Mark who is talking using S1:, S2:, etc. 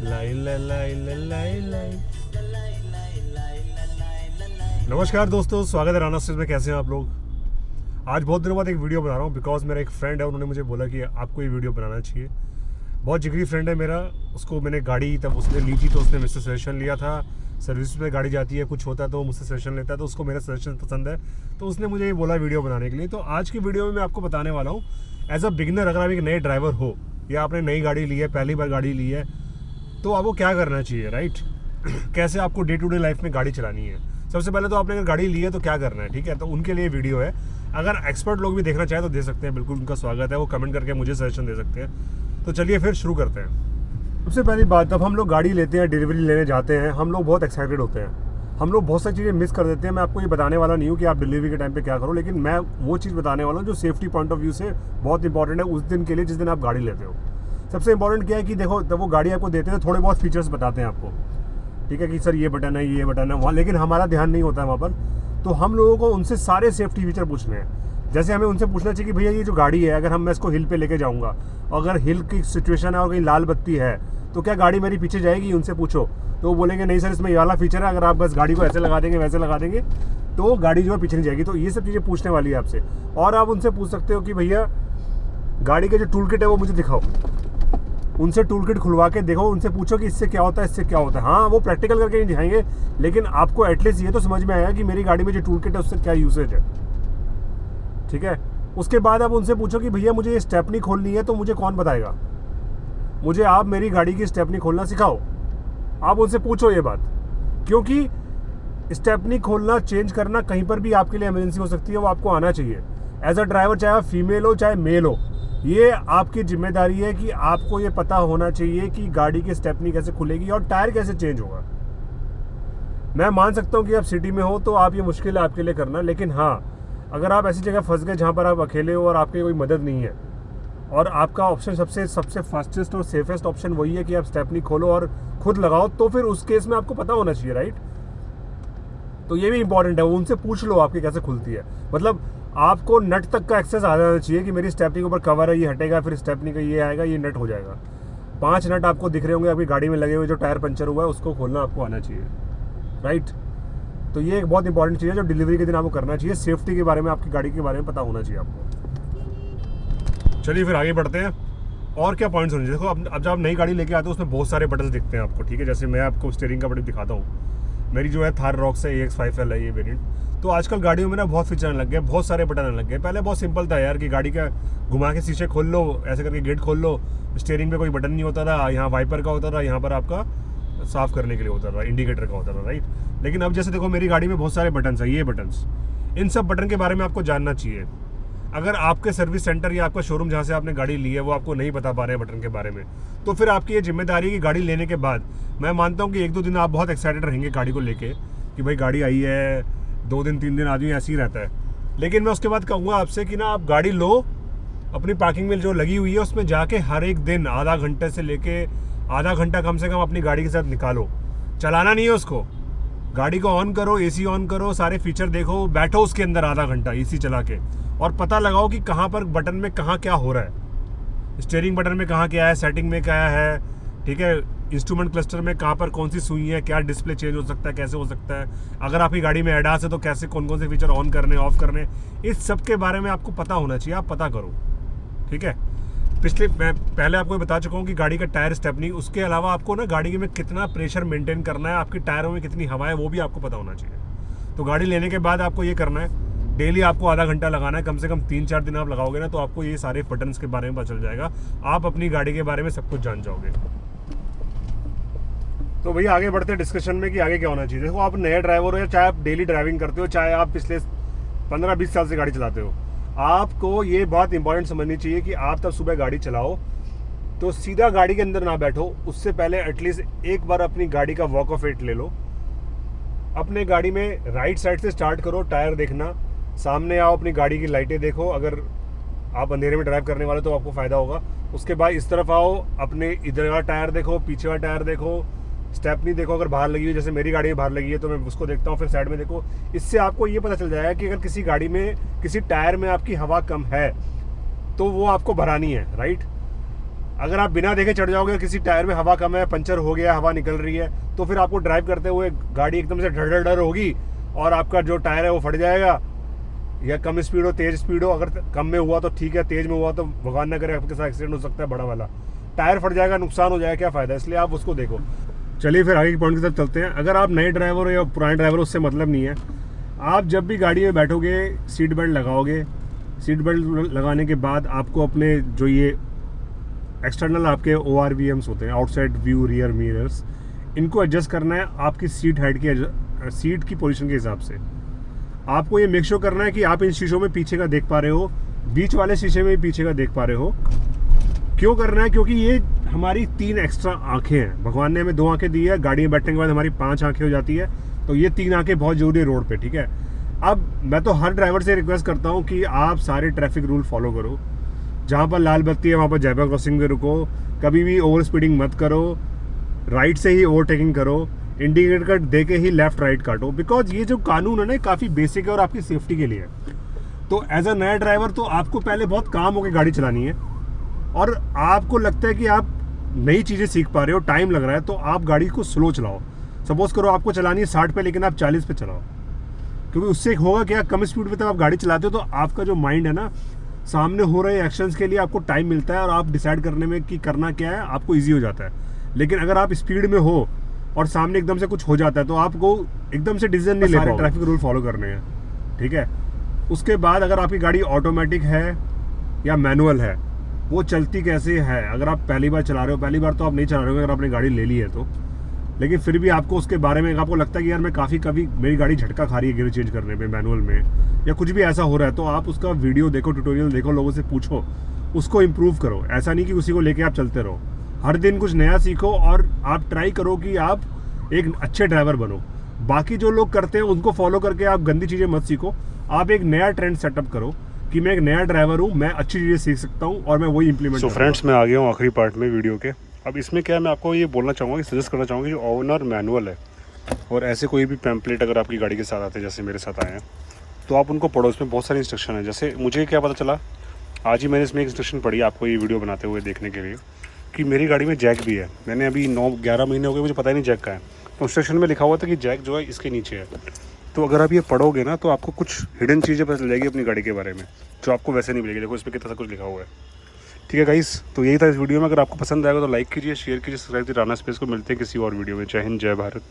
S1: लाई लाई लाई लाई लाई लाई। नमस्कार दोस्तों, स्वागत है राना स्टेज में। कैसे हैं आप लोग? आज बहुत दिनों बाद एक वीडियो बना रहा हूँ बिकॉज मेरा एक फ्रेंड है, उन्होंने मुझे बोला कि आपको ये वीडियो बनाना चाहिए। बहुत जिगरी फ्रेंड है मेरा। उसको मैंने गाड़ी तब उसने ली थी तो उसने मुझसे सजेशन लिया था। सर्विस पे गाड़ी जाती है, कुछ होता है तो मुझसे सजेशन लेता है, तो उसको मेरा सजेशन पसंद है, तो उसने मुझे ये बोला वीडियो बनाने के लिए। तो आज की वीडियो में मैं आपको बताने वाला हूँ एज अ बिगिनर, अगर आप एक नए ड्राइवर हो या आपने नई गाड़ी ली है, पहली बार गाड़ी ली है, तो आपको क्या करना चाहिए, राइट। कैसे आपको डे टू डे लाइफ में गाड़ी चलानी है। सबसे पहले तो आपने अगर गाड़ी ली है तो क्या करना है, ठीक है। तो उनके लिए वीडियो है। अगर एक्सपर्ट लोग भी देखना चाहे तो दे सकते हैं, बिल्कुल उनका स्वागत है। वो कमेंट करके मुझे सजेशन दे सकते हैं। तो चलिए फिर शुरू करते हैं। सबसे पहली बात, जब हम लोग गाड़ी लेते हैं, डिलीवरी लेने जाते हैं, हम लोग बहुत एक्साइटेड होते हैं। हम लोग बहुत सारी चीज़ें मिस कर देते हैं। मैं आपको ये बताने वाला नहीं हूँ कि आप डिलीवरी के टाइम पे क्या करो, लेकिन मैं वो चीज़ बताने वाला हूँ जो सेफ्टी पॉइंट ऑफ व्यू से बहुत इंपॉर्टेंट है उस दिन के लिए, जिस दिन आप गाड़ी लेते हो। सबसे इंपॉर्टेंट क्या है कि देखो, जब वो गाड़ी आपको देते हैं थोड़े बहुत फीचर्स बताते हैं आपको, ठीक है, कि सर ये बटन है, ये बटन है वहाँ, लेकिन हमारा ध्यान नहीं होता है वहाँ पर। तो हम लोगों को उनसे सारे सेफ्टी फीचर पूछने हैं। जैसे हमें उनसे पूछना चाहिए कि भैया ये जो गाड़ी है, अगर मैं इसको हिल पे लेके जाऊँगा, अगर हिल की सिचुएशन है और कहीं लाल बत्ती है तो क्या गाड़ी मेरी पीछे जाएगी, उनसे पूछो। तो वो बोलेंगे नहीं सर, इसमें ये वाला फीचर है, अगर आप बस गाड़ी को ऐसे लगा देंगे वैसे लगा देंगे तो गाड़ी जो है पीछे नहीं जाएगी। तो ये सब चीज़ें पूछने वाली है आपसे। और आप उनसे पूछ सकते हो कि भैया गाड़ी का जो टूल किट है वो मुझे दिखाओ। उनसे टूल किट खुलवा के देखो, उनसे पूछो कि इससे क्या होता है, इससे क्या होता है। हाँ, वो प्रैक्टिकल करके नहीं दिखाएंगे, लेकिन आपको एटलीस्ट ये तो समझ में आएगा कि मेरी गाड़ी में जो टूल किट है उससे क्या यूसेज है, ठीक है। उसके बाद आप उनसे पूछो कि भैया मुझे ये स्टेपनी खोलनी है तो मुझे कौन बताएगा, मुझे आप मेरी गाड़ी की स्टेपनी खोलना सिखाओ। आप उनसे पूछो ये बात, क्योंकि स्टेपनी खोलना, चेंज करना कहीं पर भी आपके लिए इमरजेंसी हो सकती है, वो आपको आना चाहिए। एज अ ड्राइवर, चाहे आप फीमेल हो चाहे मेल हो, ये आपकी जिम्मेदारी है कि आपको ये पता होना चाहिए कि गाड़ी की स्टेपनी कैसे खुलेगी और टायर कैसे चेंज होगा। मैं मान सकता हूँ कि आप सिटी में हो तो आप ये मुश्किल है आपके लिए करना, लेकिन हाँ, अगर आप ऐसी जगह फंस गए जहाँ पर आप अकेले हो और आपकी कोई मदद नहीं है और आपका ऑप्शन सबसे फास्टेस्ट और सेफेस्ट ऑप्शन वही है कि आप स्टेपनी खोलो और खुद लगाओ, तो फिर उस केस में आपको पता होना चाहिए, राइट। तो ये भी इंपॉर्टेंट है, उनसे पूछ लो आपकी कैसे खुलती है। मतलब आपको नट तक का एक्सेस आ जाना चाहिए कि मेरी स्टेपनी के ऊपर कवर है, ये हटेगा, फिर स्टेपनी का ये आएगा, ये नट हो जाएगा। 5 नट आपको दिख रहे होंगे आपकी गाड़ी में लगे हुए, जो टायर पंचर हुआ है उसको खोलना आपको आना चाहिए, राइट। तो ये एक बहुत इंपॉर्टेंट चीज़ है जो डिलीवरी के दिन आपको करना चाहिए। सेफ्टी के बारे में, आपकी गाड़ी के बारे में पता होना चाहिए आपको। चलिए फिर आगे बढ़ते हैं। और क्या पॉइंट्स होने चाहिए। देखो, अब जब आप नई गाड़ी लेके आते हो उसमें बहुत सारे बटन दिखते हैं आपको, ठीक है। जैसे मैं आपको स्टीयरिंग का बटन दिखाता हूँ। मेरी जो है थार रॉक्स है, AX5L है ये वेरिएंट। तो आजकल गाड़ियों में ना बहुत फीचर आने लग गए, बहुत सारे बटन आने लग गए। पहले बहुत सिंपल था यार कि गाड़ी का घुमा के शीशे खोल लो, ऐसे करके गेट खोल लो। स्टीयरिंग पे कोई बटन नहीं होता था, यहाँ वाइपर का होता था, यहाँ पर आपका साफ करने के लिए होता था, इंडिकेटर का होता था, राइट। लेकिन अब जैसे देखो, मेरी गाड़ी में बहुत सारे बटन है, ये बटन्स, इन सब बटन के बारे में आपको जानना चाहिए। अगर आपके सर्विस सेंटर या आपका शोरूम जहाँ से आपने गाड़ी ली है वो आपको नहीं बता पा रहे हैं बटन के बारे में, तो फिर आपकी ये जिम्मेदारी है कि गाड़ी लेने के बाद, मैं मानता हूँ कि 1-2 दिन आप बहुत एक्साइटेड रहेंगे गाड़ी को लेके कि भाई गाड़ी आई है, 2 दिन 3 दिन आदमी ऐसे ही रहता है। लेकिन मैं उसके बाद कहूँगा आपसे कि ना, आप गाड़ी लो, अपनी पार्किंग में जो लगी हुई है उसमें जाके हर एक दिन आधा घंटे से लेके आधा घंटा कम से कम अपनी गाड़ी के साथ निकालो। चलाना नहीं है उसको, गाड़ी को ऑन करो, AC ऑन करो, सारे फीचर देखो, बैठो उसके अंदर आधा घंटा AC चला के और पता लगाओ कि कहाँ पर बटन में कहाँ क्या हो रहा है। स्टीयरिंग बटन में कहाँ क्या है, सेटिंग में क्या है, ठीक है, इंस्ट्रूमेंट क्लस्टर में कहाँ पर कौन सी सुई है, क्या डिस्प्ले चेंज हो सकता है, कैसे हो सकता है, अगर आपकी गाड़ी में एडास है तो कैसे कौन कौन से फीचर ऑन करने ऑफ करने, इस सब के बारे में आपको पता होना चाहिए। आप पता करो, ठीक है। मैं पहले आपको बता चुका हूँ कि गाड़ी का टायर स्टेपनी, उसके अलावा आपको ना गाड़ी में कितना प्रेशर मेंटेन करना है, आपके टायरों में कितनी हवा है, वो भी आपको पता होना चाहिए। तो गाड़ी लेने के बाद आपको ये करना है, डेली आपको आधा घंटा लगाना है, कम से कम 3-4 दिन आप लगाओगे ना, तो आपको ये सारे बटन्स के बारे में पता चल जाएगा। आप अपनी गाड़ी के बारे में सब कुछ जान जाओगे। तो भैया आगे बढ़ते हैं डिस्कशन में कि आगे क्या होना चाहिए। देखो, आप नए ड्राइवर हो या चाहे आप डेली ड्राइविंग करते हो, चाहे आप पिछले 15-20 साल से गाड़ी चलाते हो, आपको ये बात इंपॉर्टेंट समझनी चाहिए कि आप तब सुबह गाड़ी चलाओ तो सीधा गाड़ी के अंदर ना बैठो, उससे पहले एटलीस्ट एक बार अपनी गाड़ी का वॉक ऑफ इट ले लो। अपने गाड़ी में राइट साइड से स्टार्ट करो, टायर देखना, सामने आओ, अपनी गाड़ी की लाइटें देखो, अगर आप अंधेरे में ड्राइव करने वाले तो आपको फ़ायदा होगा। उसके बाद इस तरफ आओ, अपने इधर वाला टायर देखो, पीछे वाला टायर देखो, स्टेपनी देखो, अगर बाहर लगी हुई, जैसे मेरी गाड़ी में बाहर लगी है तो मैं उसको देखता हूँ, फिर साइड में देखो। इससे आपको ये पता चल जाएगा कि अगर किसी गाड़ी में, किसी टायर में आपकी हवा कम है तो वो आपको भरानी है, राइट। अगर आप बिना देखे चढ़ जाओगे, किसी टायर में हवा कम है, पंचर हो गया, हवा निकल रही है, तो फिर आपको ड्राइव करते हुए गाड़ी एकदम से डर होगी और आपका जो टायर है वो फट जाएगा। या कम स्पीड हो, तेज स्पीड हो, अगर कम में हुआ तो ठीक है, तेज में हुआ तो भगवान न करे आपके साथ एक्सीडेंट हो सकता है बड़ा वाला, टायर फट जाएगा, नुकसान हो जाएगा, क्या फ़ायदा। इसलिए आप उसको देखो। चलिए फिर आगे की पॉइंट की तरफ चलते हैं। अगर आप नए ड्राइवर हो या पुराने ड्राइवर हो, उससे मतलब नहीं है। आप जब भी गाड़ी में बैठोगे सीट बेल्ट लगाओगे। सीट बेल्ट लगाने के बाद आपको अपने जो ये एक्सटर्नल आपके ORVMs होते हैं, आउटसाइड व्यू रियर मिरर्स, इनको एडजस्ट करना है आपकी सीट हाइट की, सीट की पोजीशन के हिसाब से। आपको ये मेक श्योर करना है कि आप इन शीशों में पीछे का देख पा रहे हो, बीच वाले शीशे में भी पीछे का देख पा रहे हो। क्यों करना है? क्योंकि ये हमारी 3 एक्स्ट्रा आंखें हैं। भगवान ने हमें 2 आंखें दी है, गाड़ी में बैठने के बाद हमारी 5 आंखें हो जाती है, तो ये 3 आंखें बहुत जरूरी है रोड पे, ठीक है। अब मैं तो हर ड्राइवर से रिक्वेस्ट करता हूँ कि आप सारे ट्रैफिक रूल फॉलो करो। जहाँ पर लाल बत्ती है वहाँ पर जेब्रा क्रॉसिंग में रुको, कभी भी ओवर स्पीडिंग मत करो, राइट से ही ओवरटेकिंग करो, इंडिकेटर दे के ही लेफ्ट राइट काटो। बिकॉज ये जो कानून है ना, काफ़ी बेसिक है और आपकी सेफ्टी के लिए है। तो एज अ नया ड्राइवर तो आपको पहले बहुत काम होकर गाड़ी चलानी है, और आपको लगता है कि आप नई चीज़ें सीख पा रहे हो, टाइम लग रहा है, तो आप गाड़ी को स्लो चलाओ। सपोज करो आपको चलानी है 60 पे, लेकिन आप 40 पे चलाओ। क्योंकि उससे होगा क्या, कम स्पीड पे जब आप गाड़ी चलाते हो तो आपका जो माइंड है ना, सामने हो रहे एक्शंस के लिए आपको टाइम मिलता है और आप डिसाइड करने में कि करना क्या है, आपको ईजी हो जाता है। लेकिन अगर आप स्पीड में हो और सामने एकदम से कुछ हो जाता है तो आपको एकदम से डिसीजन नहीं ले पाओगे। ट्रैफिक रूल फॉलो करने हैं, ठीक है। उसके बाद अगर आपकी गाड़ी ऑटोमेटिक है या मैनुअल है, वो चलती कैसे है। अगर आप पहली बार चला रहे हो, पहली बार तो आप नहीं चला रहे हो अगर आपने गाड़ी ले ली है तो, लेकिन फिर भी आपको उसके बारे में आपको लगता है कि यार मैं कभी मेरी गाड़ी झटका खा रही है गियर चेंज करने में मैनुअल में, या कुछ भी ऐसा हो रहा है, तो आप उसका वीडियो देखो, ट्यूटोरियल देखो, लोगों से पूछो, उसको इम्प्रूव करो। ऐसा नहीं कि उसी को लेके आप चलते रहो। हर दिन कुछ नया सीखो और आप ट्राई करो कि आप एक अच्छे ड्राइवर बनो। बाकी जो लोग करते हैं उनको फॉलो करके आप गंदी चीज़ें मत सीखो। आप एक नया ट्रेंड सेटअप करो कि मैं एक नया ड्राइवर हूँ, मैं अच्छी चीज़ें सीख सकता हूँ और मैं वही इंप्लीमेंट। सो फ्रेंड्स, मैं आ गया हूँ आखिरी पार्ट में वीडियो के। अब इसमें क्या है, मैं आपको ये बोलना चाहूँगा कि सजेस्ट करना चाहूँगा कि जो ओनर मैनुअल है और ऐसे कोई भी पैम्पलेट अगर आपकी गाड़ी के साथ आते हैं, जैसे मेरे साथ आए हैं, तो आप उनको पढ़ो। इसमें बहुत सारे इंस्ट्रक्शन है। जैसे मुझे क्या पता चला, आज ही मैंने इसमें एक इंस्ट्रक्शन पढ़ी आपको ये वीडियो बनाते हुए देखने के लिए, कि मेरी गाड़ी में जैक भी है। मैंने अभी 9-11 महीने हो गए, मुझे पता ही नहीं जैक का है। तो इंस्ट्रक्शन में लिखा हुआ था कि जैक जो है इसके नीचे है। तो अगर आप ये पढ़ोगे ना, तो आपको कुछ हिडन चीज़ें पता चल जाएगी अपनी गाड़ी के बारे में, जो आपको वैसे नहीं मिलेगी। देखो इसमें कितना कुछ लिखा हुआ है, ठीक है गाइस। तो यही था इस वीडियो में। अगर आपको पसंद आएगा तो लाइक कीजिए, शेयर कीजिए, सब्सक्राइब कीजिए राना स्पेस को। मिलते हैं किसी और वीडियो में। जय हिंद, जय भारत।